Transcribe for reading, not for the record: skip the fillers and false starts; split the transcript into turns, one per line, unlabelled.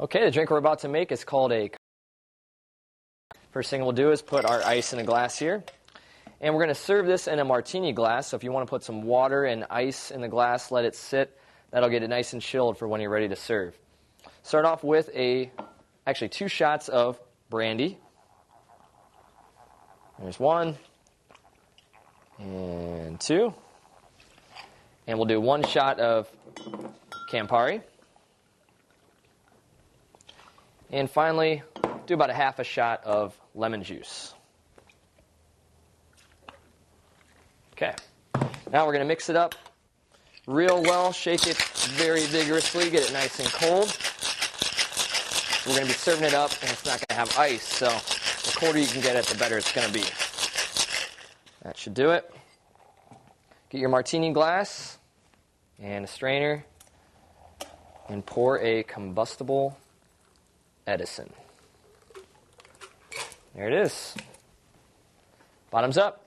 Okay, the drink we're about to make is called a... First thing we'll do is put our ice in a glass here. And we're going to serve this in a martini glass. So if you want to put some water and ice in the glass, let it sit. That'll get it nice and chilled for when you're ready to serve. Start off with actually 2 shots of brandy. There's 1 and 2. And we'll do 1 shot of Campari. And finally, do about a half a shot of lemon juice. Okay, now we're going to mix it up real well, shake it very vigorously, get it nice and cold. We're going to be serving it up, and it's not going to have ice, so the colder you can get it, the better it's going to be. That should do it. Get your martini glass and a strainer, and pour a Combustible Edison. There it is. Bottoms up.